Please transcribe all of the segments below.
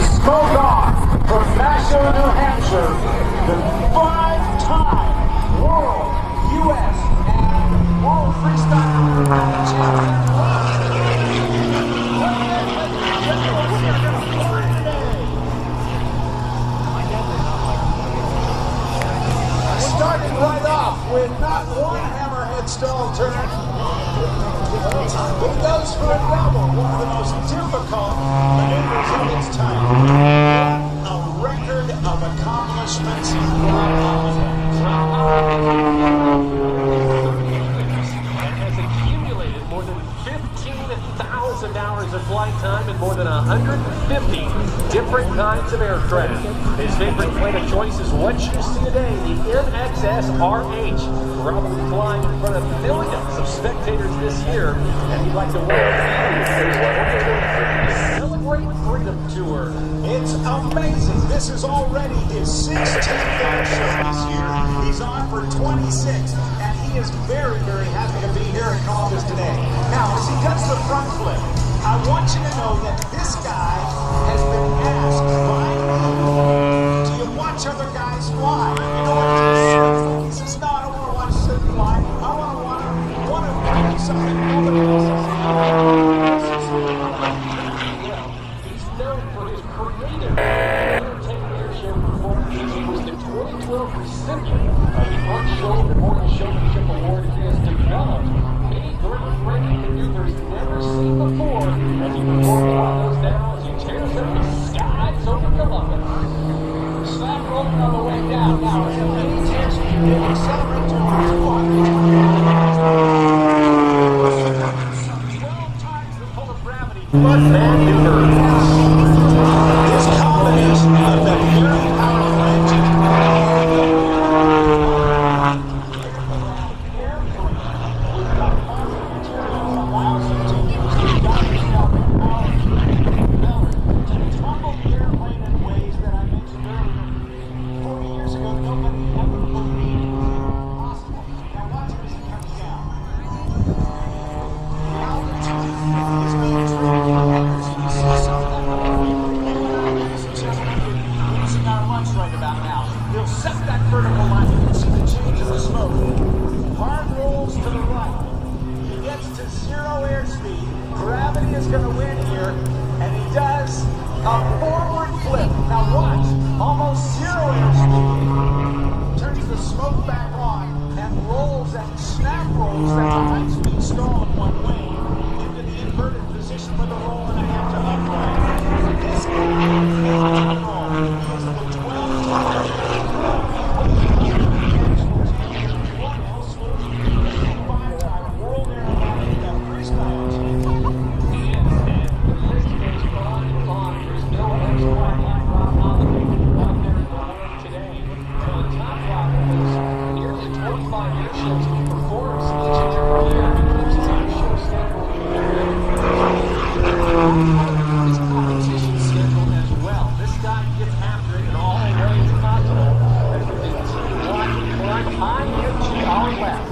smoke on from Nashua, New Hampshire, the 5-time World, U.S., and World Freestyle Champion. Starting right off with not one hammerhead stall turn, but it goes for a double, one of the most difficult maneuvers of its time. A record of accomplishments. And has accumulated more than 15,000 hours of flight time and more than 150 different kinds of aircraft. His favorite plane of choice is what you see today, the MXS RH. Rob will be flying in front of millions of spectators this year, and he'd like to welcome Celebrate Freedom Tour. It's amazing. This is already his 16th air show this year. He's on for 26, and he is very, very happy to be here in Columbus today. Now, as he does the front flip, I want you to know that this guy has been asked by me, do you watch other guys fly? You know what he says? He says, no, I don't want to watch them fly. I want to do something nobody else has done. He's known for his creative entertaining airship performances. He was the 2012 recipient of the Art Show Memorial Showmanship Award. He has developed many groundbreaking maneuvers never seen before as he performs one of those now as he tears up the skies over Columbus. Slap rolling on the way down. Now, as any chance you can accelerate to 12 times the pull of gravity. But maneuvers. This combination of that very powerful engine allows him to use the gyroscopic power to tumble the airplane in ways that I mentioned earlier. 40 years ago, nobody ever believed it was possible. Now watch him as he comes down. The altitude is being treated for others. You see something ladies and gentlemen, we're using our lunch right about now. He'll set that vertical line. You can see the change in the smoke. Hard rolls to the right. He gets to 0 airspeed. Gravity is going to win here, and he does a forward flip. Now watch, almost 0 airspeed. Turns the smoke back on and rolls and snap rolls that high-speed stall in one wing into the inverted position with a roll and a half to upright. This guy is a roll. He is the 12th world aeronautical freestyle champion. There's no expert like Rob Holland out there in the world today. On top of this, nearly 25 airshows he performs each and every year. He keeps his airshow schedule. His competition schedule as well. This guy gets after it in all ways possible as we continue to watch him climb high into our left.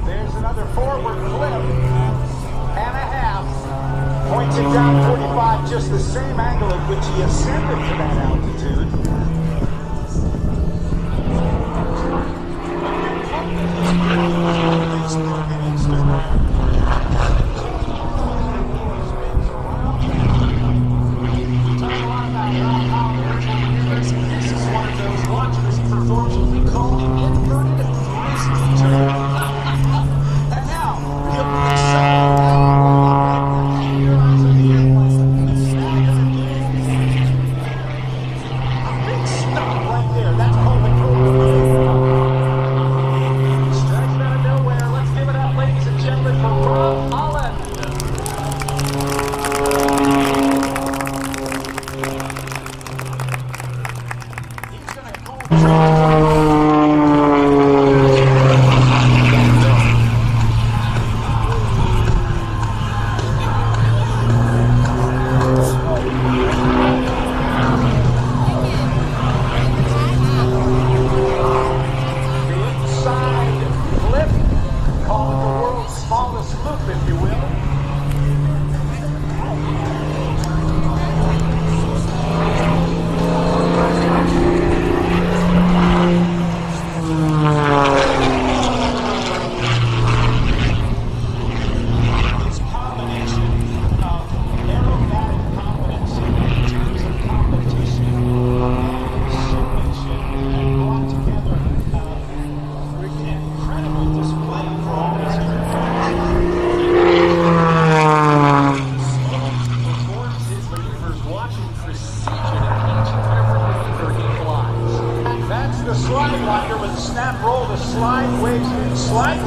There's another forward flip and a half. Pointing down 45, just the same angle at which he ascended to that altitude. This is one of those watchers he performs what we call an inverted thrust turn. And now, he'll accelerate down the eyes of the airplane. called a sideways sliding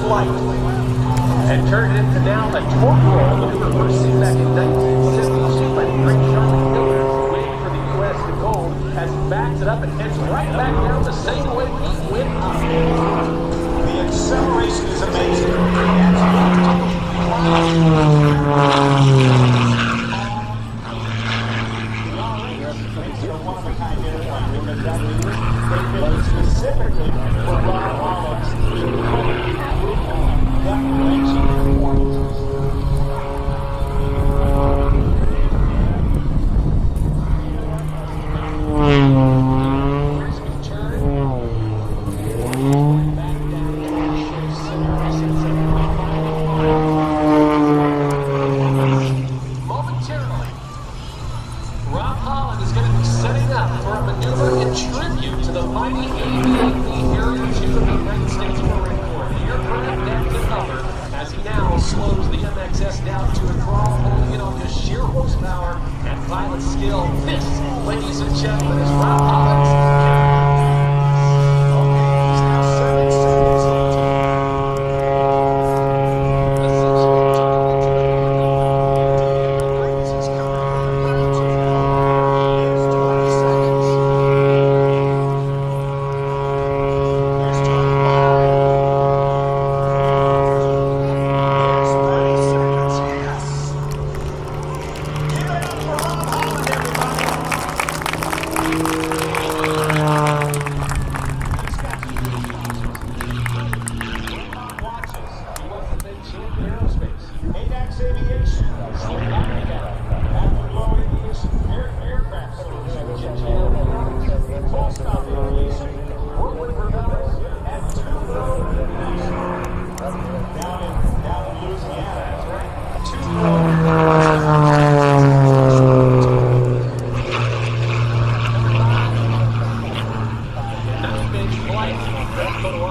flight. And turned into now a torque roll maneuver first seen back in 1972 by the great Charlie Miller, waiting for the U.S. to gold as he backs it up and heads right back down the same way he went up. The acceleration is amazing. Specifically for Rob Holland's momentarily, Rob Holland is going to be setting up for a maneuver in tribute to the mighty AFB Harrier II of the United States Marine Corps. The aircraft deck to cover as he now slows the MXS down to a crawl, holding it on just sheer horsepower and pilot skill. This, ladies and gentlemen, is Rob Holland's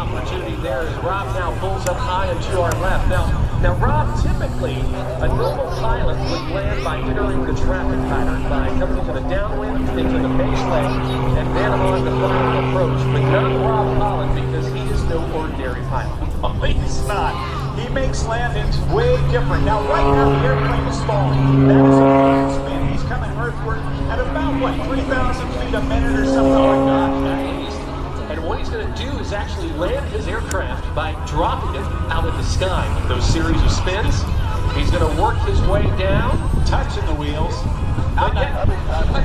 opportunity there as Rob now pulls up high and to our left. Now Rob, typically a normal pilot would land by entering the traffic pattern, by coming into the downwind, into the base lane, and then on the final approach. But not Rob Holland, because he is no ordinary pilot. Oh, he's not. He makes landings way different. Now, right now, the airplane is falling. That is a full spin. He's coming earthward at about, 3,000 feet a minute or something like that. And what he's going to do is actually land his aircraft by dropping it out of the sky with those series of spins. He's going to work his way down, touching the wheels. a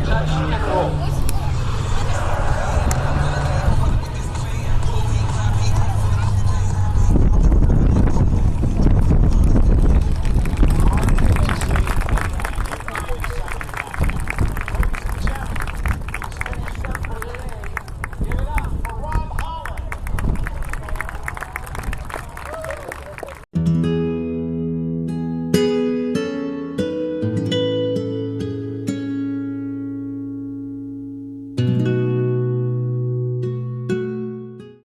touch and roll.